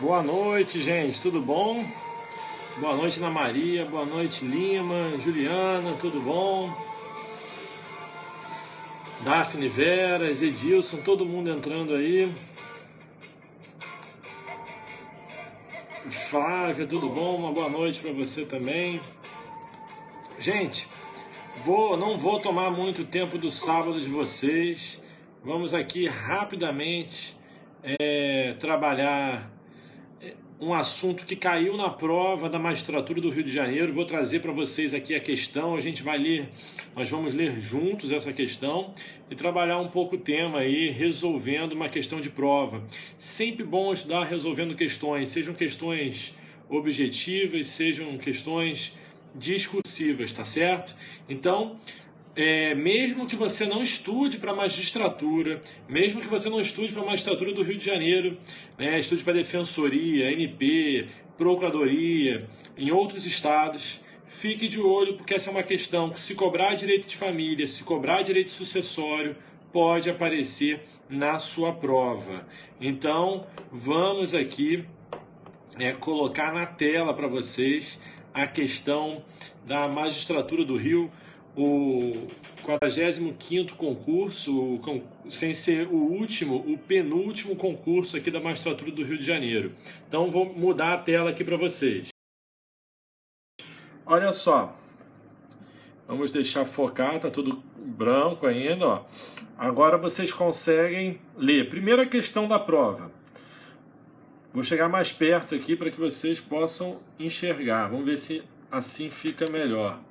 Boa noite, gente, tudo bom? Boa noite, Ana Maria, boa noite, Lima, Juliana, tudo bom? Daphne, Vera, Edilson, todo mundo entrando aí. Flávia, tudo bom? Uma boa noite para você também. Gente, não vou tomar muito tempo do sábado de vocês. Vamos aqui rapidamente trabalhar um assunto que caiu na prova da magistratura do Rio de Janeiro. Vou trazer para vocês aqui a questão, nós vamos ler juntos essa questão e trabalhar um pouco o tema aí, resolvendo uma questão de prova. Sempre bom estudar resolvendo questões, sejam questões objetivas, sejam questões discursivas, tá certo? Então, mesmo que você não estude para a magistratura, mesmo que você não estude para a magistratura do Rio de Janeiro, estude para a defensoria, ANP, procuradoria, em outros estados, fique de olho, porque essa é uma questão que, se cobrar direito de família, se cobrar direito sucessório, pode aparecer na sua prova. Então, vamos aqui colocar na tela para vocês a questão da magistratura do Rio, o 45º concurso, sem ser o penúltimo concurso aqui da magistratura do Rio de Janeiro. Então vou mudar a tela aqui para vocês. Olha só, vamos deixar focar, tá tudo branco ainda, ó. Agora vocês conseguem ler. Primeira questão da prova. Vou chegar mais perto aqui para que vocês possam enxergar. Vamos ver se assim fica melhor.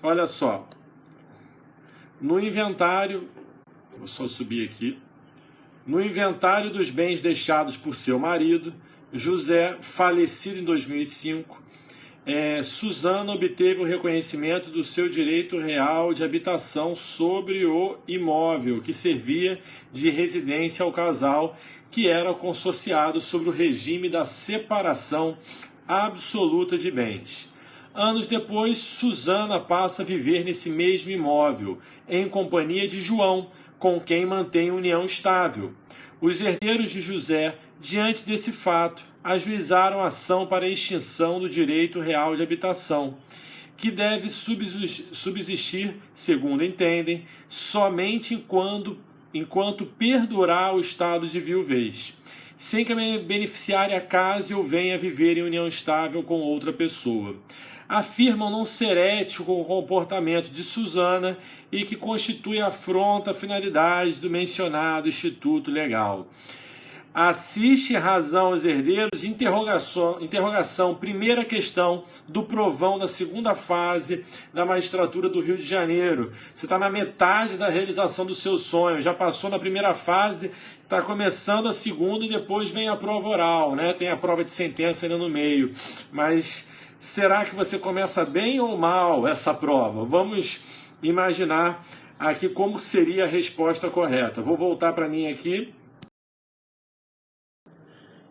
Olha só, no inventário, vou só subir aqui, no inventário dos bens deixados por seu marido, José, falecido em 2005, Suzana obteve o reconhecimento do seu direito real de habitação sobre o imóvel que servia de residência ao casal, que era consorciado sobre o regime da separação absoluta de bens. Anos depois, Suzana passa a viver nesse mesmo imóvel, em companhia de João, com quem mantém união estável. Os herdeiros de José, diante desse fato, ajuizaram ação para a extinção do direito real de habitação, que deve subsistir, segundo entendem, somente enquanto perdurar o estado de viuvez, sem que a beneficiária case ou venha viver em união estável com outra pessoa. Afirmam não ser ético o comportamento de Suzana e que constitui afronta à finalidade do mencionado instituto legal. Assiste razão aos herdeiros, interrogação, primeira questão do provão da segunda fase da magistratura do Rio de Janeiro. Você está na metade da realização do seu sonho, já passou na primeira fase, está começando a segunda e depois vem a prova oral, né? Tem a prova de sentença ainda no meio, mas será que você começa bem ou mal essa prova? Vamos imaginar aqui como seria a resposta correta. Vou voltar para mim aqui.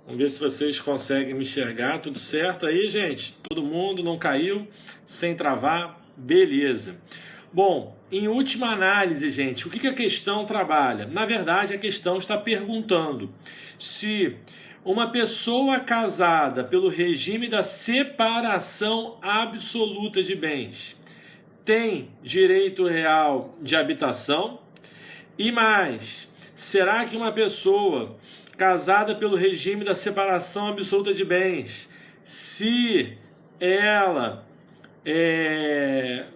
Vamos ver se vocês conseguem me enxergar. Tudo certo aí, gente? Todo mundo não caiu? Sem travar? Beleza. Bom, em última análise, gente, o que a questão trabalha? Na verdade, a questão está perguntando se uma pessoa casada pelo regime da separação absoluta de bens tem direito real de habitação? E mais, será que uma pessoa casada pelo regime da separação absoluta de bens, se ela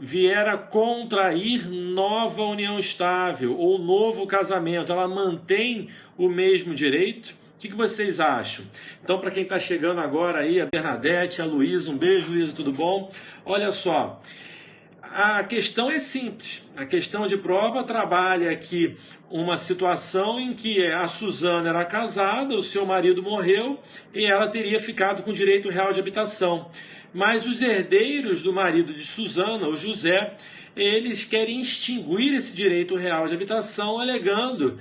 vier a contrair nova união estável ou novo casamento, ela mantém o mesmo direito? O que vocês acham? Então, para quem está chegando agora aí, a Bernadette, a Luísa, um beijo, Luísa, tudo bom? Olha só, a questão é simples. A questão de prova trabalha aqui uma situação em que a Suzana era casada, o seu marido morreu e ela teria ficado com direito real de habitação. Mas os herdeiros do marido de Suzana, o José, eles querem extinguir esse direito real de habitação, alegando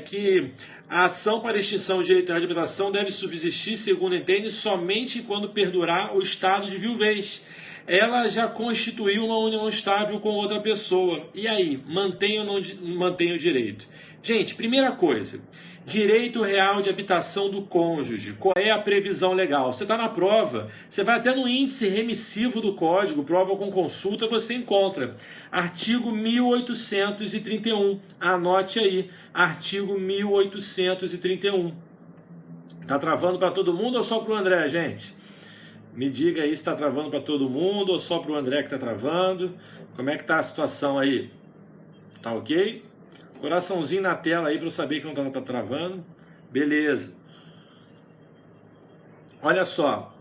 que a ação para extinção do direito real de habitação deve subsistir, segundo entende, somente quando perdurar o estado de viuvez. ela já constituiu uma união estável com outra pessoa. E aí, mantém ou não mantém o direito? Gente, primeira coisa, direito real de habitação do cônjuge. Qual é a previsão legal? Você está na prova, você vai até no índice remissivo do Código, prova com consulta, você encontra. Artigo 1831, anote aí, artigo 1831. Tá travando para todo mundo ou só para o André, gente? Me diga aí se está travando para todo mundo ou só para o André que está travando. Como é que tá a situação aí? Tá ok? Coraçãozinho na tela aí para eu saber que não tá travando. Beleza. Olha só.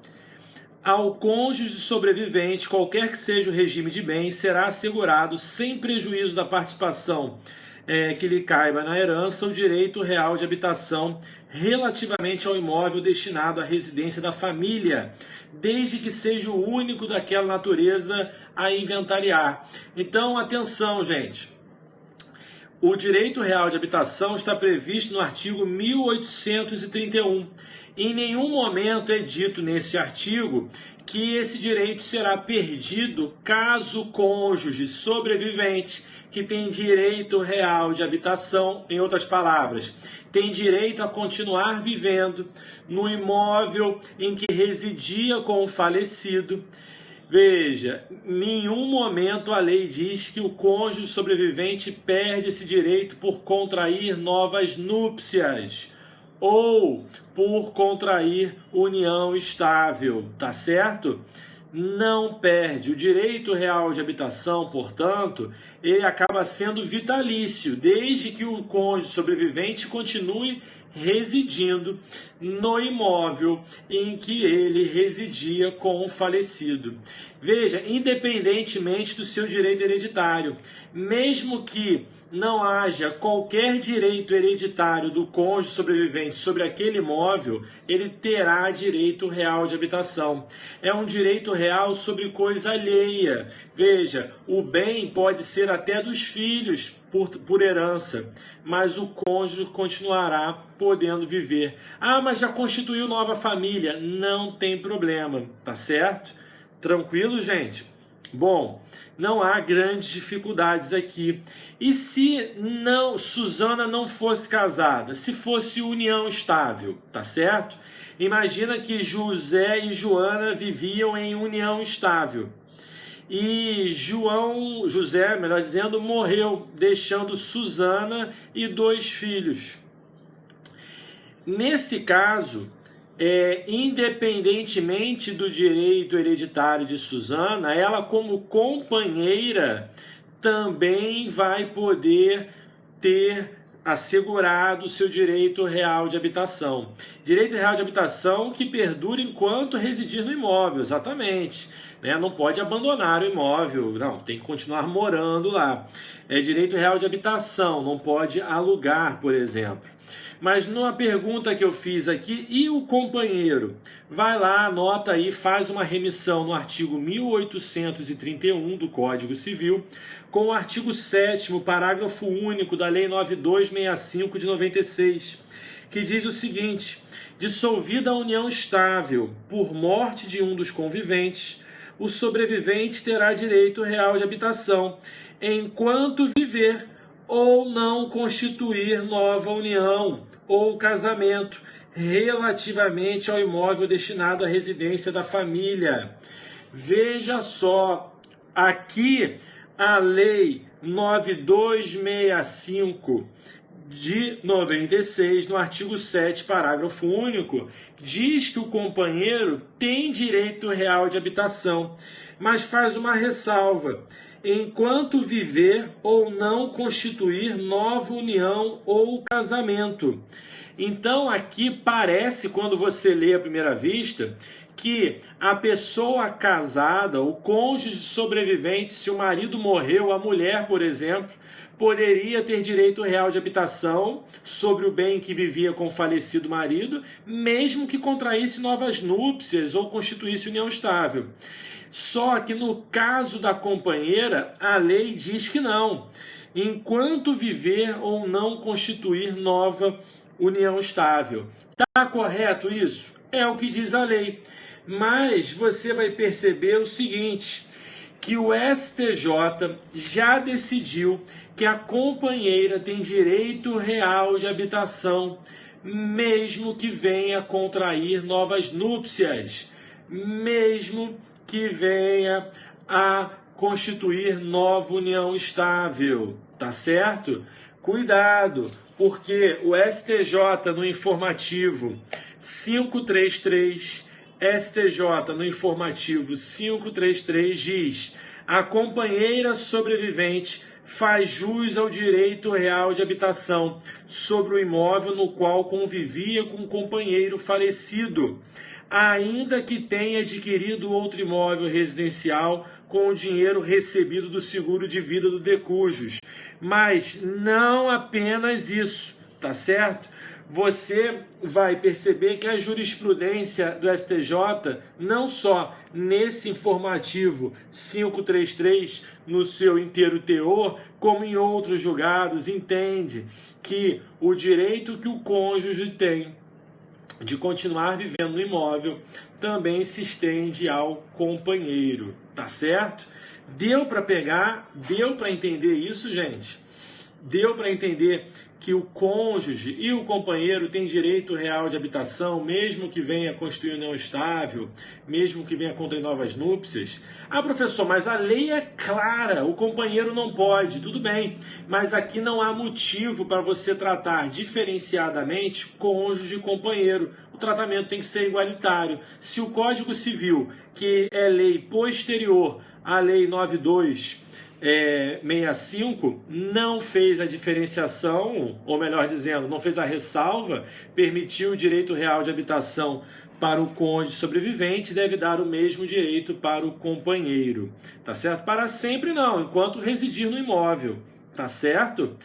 Ao cônjuge sobrevivente, qualquer que seja o regime de bens, será assegurado, sem prejuízo da participação que lhe caiba na herança, o direito real de habitação relativamente ao imóvel destinado à residência da família, desde que seja o único daquela natureza a inventariar. Então, atenção, gente. O direito real de habitação está previsto no artigo 1831. Em nenhum momento é dito nesse artigo que esse direito será perdido caso o cônjuge sobrevivente, que tem direito real de habitação, em outras palavras, tem direito a continuar vivendo no imóvel em que residia com o falecido. Veja, em nenhum momento a lei diz que o cônjuge sobrevivente perde esse direito por contrair novas núpcias ou por contrair união estável, tá certo? Não perde. O direito real de habitação, portanto, ele acaba sendo vitalício, desde que o cônjuge sobrevivente continue residindo no imóvel em que ele residia com o falecido. Veja, independentemente do seu direito hereditário, mesmo que não haja qualquer direito hereditário do cônjuge sobrevivente sobre aquele imóvel, ele terá direito real de habitação. É um direito real sobre coisa alheia. Veja, o bem pode ser até dos filhos por herança, mas o cônjuge continuará podendo viver. Ah, mas já constituiu nova família. Não tem problema, tá certo? Tranquilo, gente? Bom, não há grandes dificuldades aqui. E se Suzana não fosse casada, se fosse união estável, tá certo? Imagina que José e Joana viviam em união estável. E José, melhor dizendo, morreu, deixando Suzana e 2 filhos. Nesse caso, independentemente do direito hereditário de Suzana, ela como companheira também vai poder ter assegurado seu direito real de habitação. Direito real de habitação que perdura enquanto residir no imóvel, exatamente. Não pode abandonar o imóvel, não, tem que continuar morando lá. É direito real de habitação, não pode alugar, por exemplo. Mas numa pergunta que eu fiz aqui, e o companheiro? Vai lá, anota aí, faz uma remissão no artigo 1831 do Código Civil, com o artigo 7º, parágrafo único da Lei 9265 de 96, que diz o seguinte: dissolvida a união estável por morte de um dos conviventes, o sobrevivente terá direito real de habitação, enquanto viver ou não constituir nova união ou casamento relativamente ao imóvel destinado à residência da família. Veja só, aqui a Lei 9265 de 96, no artigo 7, parágrafo único, diz que o companheiro tem direito real de habitação, mas faz uma ressalva: enquanto viver ou não constituir nova união ou casamento. Então aqui parece, quando você lê à primeira vista, que a pessoa casada, o cônjuge sobrevivente, se o marido morreu, a mulher, por exemplo, poderia ter direito real de habitação sobre o bem que vivia com o falecido marido, mesmo que contraísse novas núpcias ou constituísse união estável. Só que no caso da companheira, a lei diz que não. Enquanto viver ou não constituir nova união estável. Está correto isso? É o que diz a lei. Mas você vai perceber o seguinte, que o STJ já decidiu que a companheira tem direito real de habitação, mesmo que venha contrair novas núpcias, mesmo que venha a constituir nova união estável, tá certo? Cuidado, porque o STJ no informativo 533, STJ no informativo 533 diz: a companheira sobrevivente faz jus ao direito real de habitação sobre o imóvel no qual convivia com o companheiro falecido, ainda que tenha adquirido outro imóvel residencial com o dinheiro recebido do seguro de vida do decujus. Mas não apenas isso, tá certo? Você vai perceber que a jurisprudência do STJ, não só nesse informativo 533, no seu inteiro teor, como em outros julgados, entende que o direito que o cônjuge tem de continuar vivendo no imóvel também se estende ao companheiro, tá certo? Deu para pegar? Deu para entender isso, gente? Deu para entender que o cônjuge e o companheiro têm direito real de habitação, mesmo que venha constituir união estável, mesmo que venha contrair novas núpcias? Ah, professor, mas a lei é clara, o companheiro não pode. Tudo bem, mas aqui não há motivo para você tratar diferenciadamente cônjuge e companheiro. O tratamento tem que ser igualitário. Se o Código Civil, que é lei posterior à Lei 9265, não fez a diferenciação, ou melhor dizendo, não fez a ressalva, permitiu o direito real de habitação para o cônjuge sobrevivente, deve dar o mesmo direito para o companheiro, tá certo? Para sempre não, enquanto residir no imóvel, tá certo?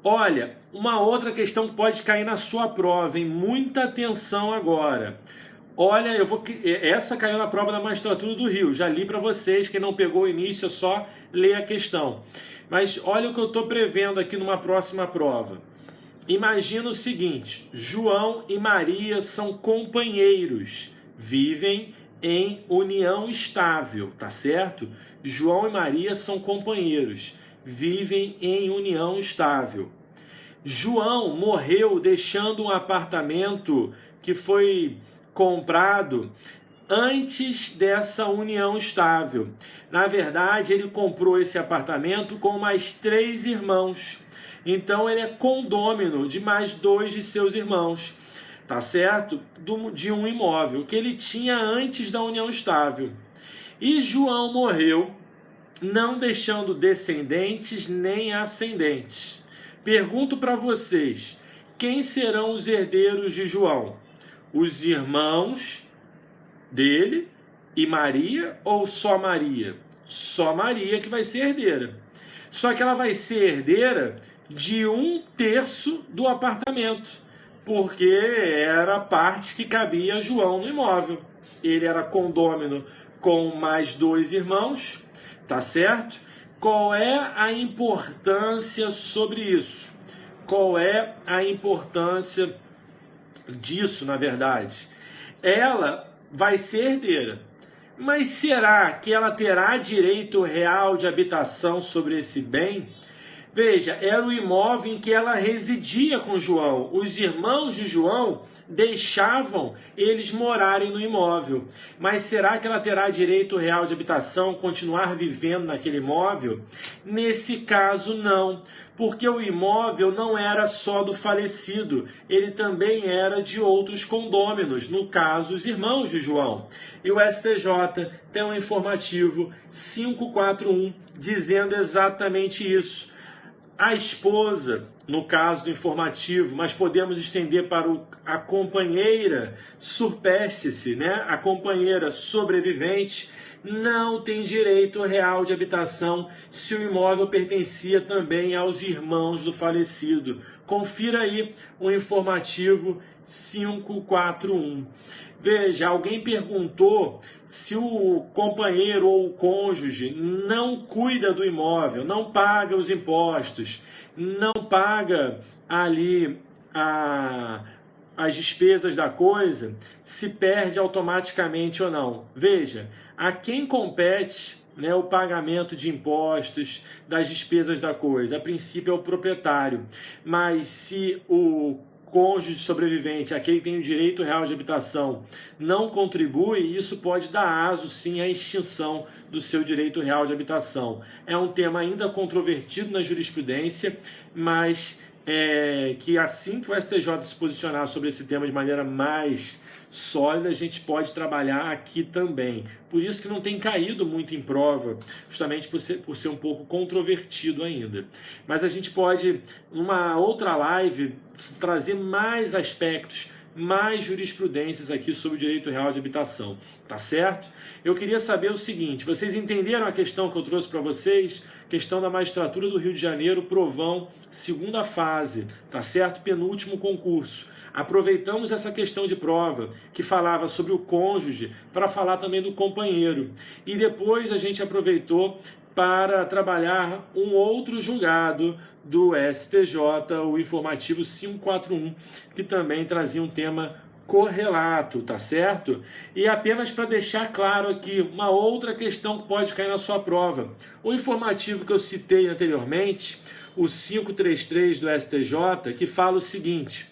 Olha, uma outra questão que pode cair na sua prova, hein? Muita atenção agora. Olha, essa caiu na prova da Magistratura do Rio, já li para vocês, quem não pegou o início é só ler a questão. Mas olha o que eu estou prevendo aqui numa próxima prova. Imagina o seguinte, João e Maria são companheiros, vivem em união estável, tá certo? João e Maria são companheiros, vivem em união estável. João morreu deixando um apartamento que foi comprado antes dessa união estável. Na verdade, ele comprou esse apartamento com mais 3 irmãos. Então, ele é condômino de mais 2 de seus irmãos, tá certo? De um imóvel que ele tinha antes da união estável. E João morreu, não deixando descendentes nem ascendentes. Pergunto para vocês, quem serão os herdeiros de João? Os irmãos dele e Maria ou só Maria? Só Maria que vai ser herdeira. Só que ela vai ser herdeira de 1/3 do apartamento, porque era a parte que cabia a João no imóvel. Ele era condômino com mais 2 irmãos, tá certo? Qual é a importância sobre isso? Qual é a importância disso, na verdade? Ela vai ser herdeira, mas será que ela terá direito real de habitação sobre esse bem? Veja, era o imóvel em que ela residia com João. Os irmãos de João deixavam eles morarem no imóvel. Mas será que ela terá direito real de habitação, continuar vivendo naquele imóvel? Nesse caso, não, porque o imóvel não era só do falecido, ele também era de outros condôminos, no caso, os irmãos de João. E o STJ tem um informativo 541 dizendo exatamente isso. A esposa, no caso do informativo, mas podemos estender para a companheira surpéstice, né? A companheira sobrevivente, não tem direito real de habitação se o imóvel pertencia também aos irmãos do falecido. Confira aí o informativo 541. Veja, alguém perguntou se o companheiro ou o cônjuge não cuida do imóvel, não paga os impostos, não paga ali as despesas da coisa, se perde automaticamente ou não. Veja, a quem compete, né, o pagamento de impostos, das despesas da coisa? A princípio é o proprietário, mas se o cônjuge sobrevivente, aquele que tem o direito real de habitação, não contribui, isso pode dar aso sim à extinção do seu direito real de habitação. É um tema ainda controvertido na jurisprudência, mas que assim que o STJ se posicionar sobre esse tema de maneira mais sólida, a gente pode trabalhar aqui também. Por isso que não tem caído muito em prova, justamente por ser um pouco controvertido ainda. Mas a gente pode, numa outra live, trazer mais aspectos, mais jurisprudências aqui sobre o direito real de habitação, tá certo? Eu queria saber o seguinte, vocês entenderam a questão que eu trouxe para vocês? Questão da magistratura do Rio de Janeiro, provão, segunda fase, tá certo? Penúltimo concurso. Aproveitamos essa questão de prova, que falava sobre o cônjuge, para falar também do companheiro. E depois a gente aproveitou para trabalhar um outro julgado do STJ, o informativo 541, que também trazia um tema correlato, tá certo? E apenas para deixar claro aqui, uma outra questão que pode cair na sua prova. O informativo que eu citei anteriormente, o 533 do STJ, que fala o seguinte: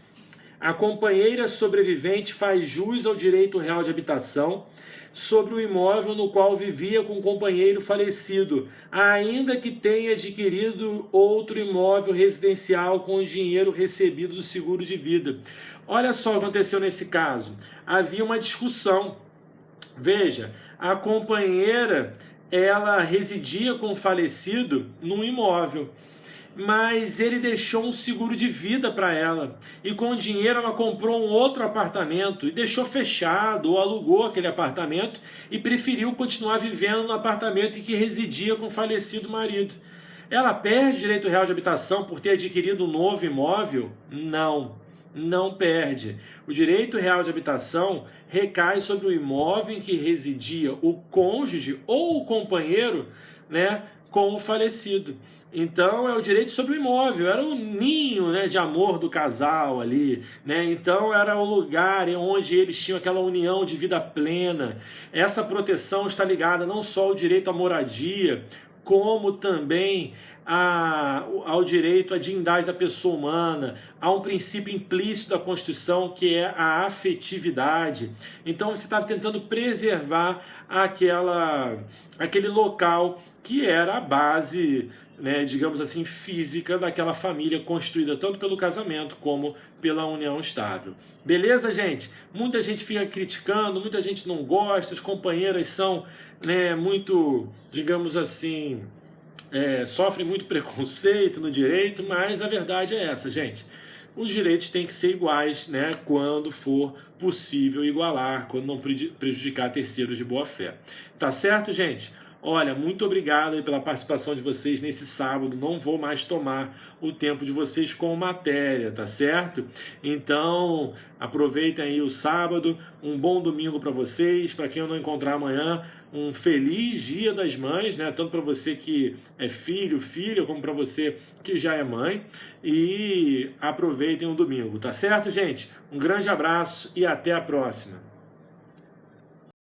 a companheira sobrevivente faz jus ao direito real de habitação sobre o imóvel no qual vivia com o companheiro falecido, ainda que tenha adquirido outro imóvel residencial com o dinheiro recebido do seguro de vida. Olha só o que aconteceu nesse caso. Havia uma discussão. Veja, a companheira, ela residia com o falecido num imóvel, mas ele deixou um seguro de vida para ela, e com o dinheiro ela comprou um outro apartamento e deixou fechado ou alugou aquele apartamento e preferiu continuar vivendo no apartamento em que residia com o falecido marido. Ela perde direito real de habitação por ter adquirido um novo imóvel? Não, não perde. O direito real de habitação recai sobre o imóvel em que residia o cônjuge ou o companheiro, né, com o falecido. Então é o direito sobre o imóvel, era o ninho, né, de amor do casal ali, né? Então era o lugar onde eles tinham aquela união de vida plena. Essa proteção está ligada não só ao direito à moradia, como também ao direito à dignidade da pessoa humana, há um princípio implícito da Constituição que é a afetividade. Então você está tentando preservar aquele local que era a base, né, digamos assim, física daquela família construída tanto pelo casamento como pela união estável. Beleza, gente? Muita gente fica criticando, muita gente não gosta, as companheiras são, né, muito, digamos assim, sofrem muito preconceito no direito, mas a verdade é essa, gente. Os direitos têm que ser iguais, né, quando for possível igualar, quando não prejudicar terceiros de boa fé. Tá certo, gente? Olha, muito obrigado aí pela participação de vocês nesse sábado. Não vou mais tomar o tempo de vocês com matéria, tá certo? Então, aproveitem aí o sábado. Um bom domingo para vocês. Para quem eu não encontrar amanhã, um feliz Dia das Mães, né? Tanto para você que é filho, filha, como para você que já é mãe. E aproveitem o domingo, tá certo, gente? Um grande abraço e até a próxima.